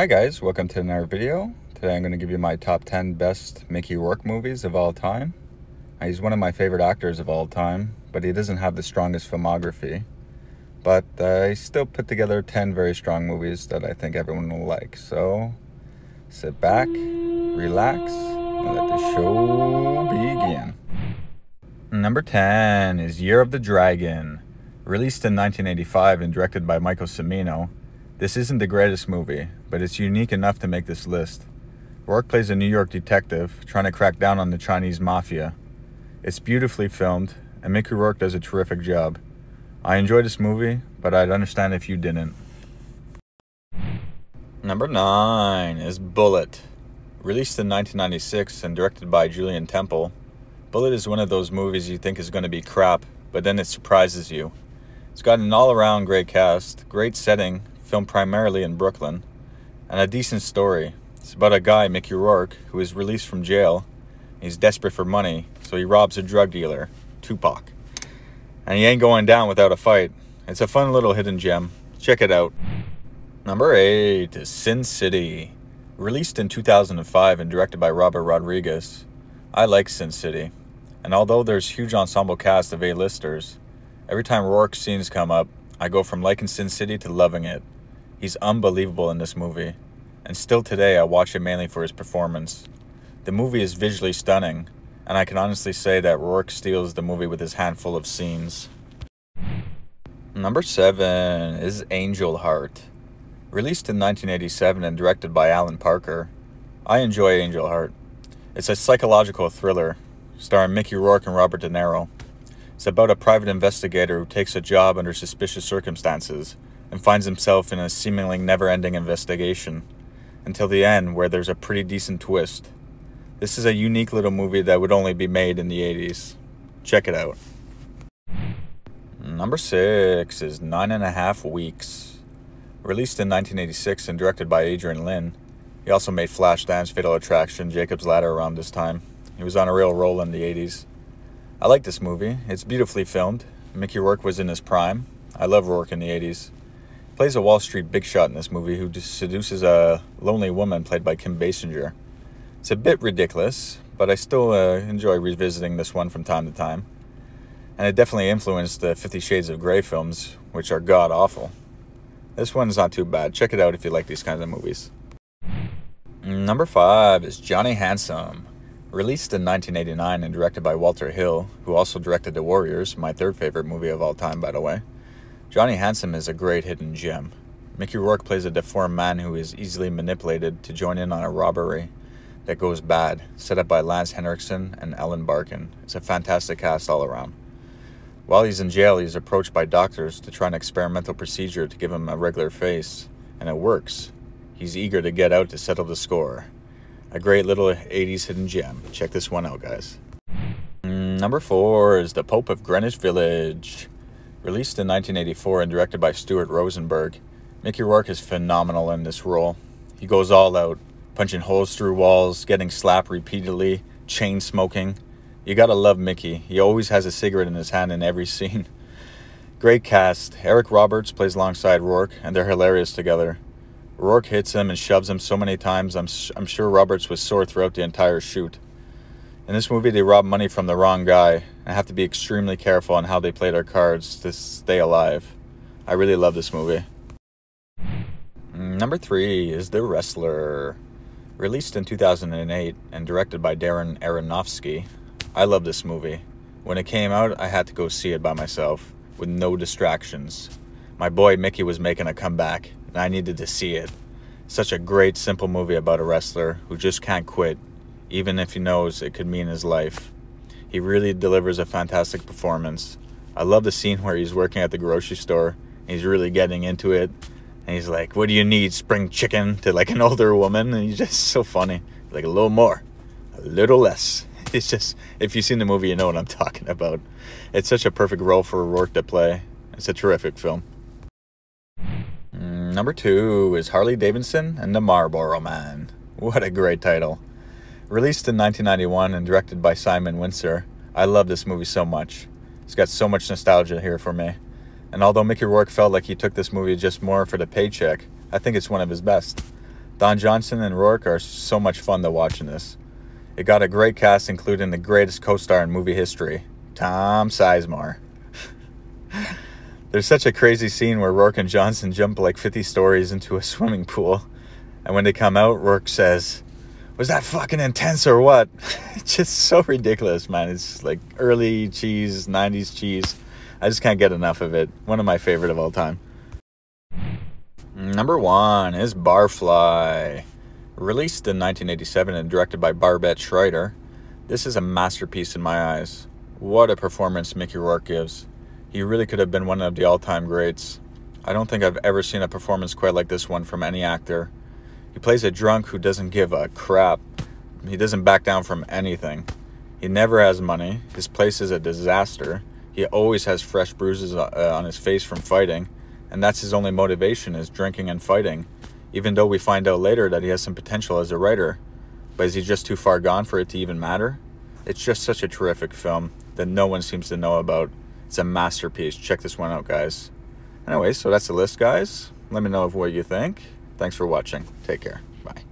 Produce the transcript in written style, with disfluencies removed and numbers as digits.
Hi guys, welcome to another video. Today I'm going to give you my top 10 best Mickey Rourke movies of all time. He's one of my favorite actors of all time, but he doesn't have the strongest filmography. But I still put together 10 very strong movies that I think everyone will like. So sit back, relax, and let the show begin. Number 10 is Year of the Dragon. Released in 1985 and directed by Michael Cimino. This isn't the greatest movie, but it's unique enough to make this list. Rourke plays a New York detective trying to crack down on the Chinese mafia. It's beautifully filmed, and Mickey Rourke does a terrific job. I enjoyed this movie, but I'd understand if you didn't. Number 9 is Bullitt. Released in 1996 and directed by Julian Temple, Bullitt is one of those movies you think is going to be crap, but then it surprises you. It's got an all-around great cast, great setting, filmed primarily in Brooklyn, and a decent story. It's about a guy, Mickey Rourke, who is released from jail. He's desperate for money, so he robs a drug dealer, Tupac. And he ain't going down without a fight. It's a fun little hidden gem. Check it out. Number 8 is Sin City. Released in 2005 and directed by Robert Rodriguez. I like Sin City, and although there's huge ensemble cast of A-listers, every time Rourke's scenes come up, I go from liking Sin City to loving it. He's unbelievable in this movie, and still today I watch it mainly for his performance. The movie is visually stunning, and I can honestly say that Rourke steals the movie with his handful of scenes. Number 7 is Angel Heart. Released in 1987 and directed by Alan Parker. I enjoy Angel Heart. It's a psychological thriller, starring Mickey Rourke and Robert Deniro. It's about a private investigator who takes a job under suspicious circumstances and finds himself in a seemingly never-ending investigation, until the end where there's a pretty decent twist. This is a unique little movie that would only be made in the 80s. Check it out. Number 6 is 9.5 Weeks. Released in 1986 and directed by Adrian Lyne. He also made Flashdance, Fatal Attraction, Jacob's Ladder around this time. He was on a real roll in the 80s. I like this movie. It's beautifully filmed. Mickey Rourke was in his prime. I love Rourke in the 80s. He plays a Wall Street big shot in this movie who seduces a lonely woman played by Kim Basinger. It's a bit ridiculous, but I still enjoy revisiting this one from time to time. And it definitely influenced the 50 Shades of Grey films, which are god-awful. This one's not too bad. Check it out if you like these kinds of movies. Number 5 is Johnny Handsome. Released in 1989 and directed by Walter Hill, who also directed The Warriors, my third favorite movie of all time, by the way. Johnny Handsome is a great hidden gem. Mickey Rourke plays a deformed man who is easily manipulated to join in on a robbery that goes bad, set up by Lance Henriksen and Ellen Barkin. It's a fantastic cast all around. While he's in jail, he's approached by doctors to try an experimental procedure to give him a regular face, and it works. He's eager to get out to settle the score. A great little 80s hidden gem. Check this one out, guys. Number 4 is The Pope of Greenwich Village. Released in 1984 and directed by Stuart Rosenberg. Mickey Rourke is phenomenal in this role. He goes all out, punching holes through walls, getting slapped repeatedly, chain smoking. You gotta love Mickey. He always has a cigarette in his hand in every scene. Great cast. Eric Roberts plays alongside Rourke, and they're hilarious together. Rourke hits him and shoves him so many times, I'm sure Roberts was sore throughout the entire shoot. In this movie, they rob money from the wrong guy, and have to be extremely careful on how they play their cards to stay alive. I really love this movie. Number 3 is The Wrestler. Released in 2008 and directed by Darren Aronofsky. I love this movie. When it came out, I had to go see it by myself, with no distractions. My boy Mickey was making a comeback, and I needed to see it. Such a great, simple movie about a wrestler who just can't quit, even if he knows it could mean his life. He really delivers a fantastic performance. I love the scene where he's working at the grocery store, and he's really getting into it, and he's like, "What do you need, spring chicken?" to like an older woman, and he's just so funny. Like, a little more, a little less. It's just, if you've seen the movie, you know what I'm talking about. It's such a perfect role for Rourke to play. It's a terrific film. Number 2 is Harley Davidson and the Marlboro Man. What a great title. Released in 1991 and directed by Simon Windsor, I love this movie so much. It's got so much nostalgia here for me. And although Mickey Rourke felt like he took this movie just more for the paycheck, I think it's one of his best. Don Johnson and Rourke are so much fun to watch in this. It got a great cast, including the greatest co-star in movie history, Tom Sizemore. There's such a crazy scene where Rourke and Johnson jump like 50 stories into a swimming pool. And when they come out, Rourke says, "Was that fucking intense or what?" It's just so ridiculous, man. It's like early cheese, 90s cheese. I just can't get enough of it. One of my favorite of all time. Number 1 is Barfly. Released in 1987 and directed by Barbet Schroeder, this is a masterpiece in my eyes. What a performance Mickey Rourke gives. He really could have been one of the all-time greats. I don't think I've ever seen a performance quite like this one from any actor. He plays a drunk who doesn't give a crap. He doesn't back down from anything. He never has money. His place is a disaster. He always has fresh bruises on his face from fighting, and that's his only motivation, is drinking and fighting, even though we find out later that he has some potential as a writer. But is he just too far gone for it to even matter? It's just such a terrific film that no one seems to know about. It's a masterpiece. Check this one out, guys. Anyway, so that's the list, guys. Let me know what you think. Thanks for watching. Take care. Bye.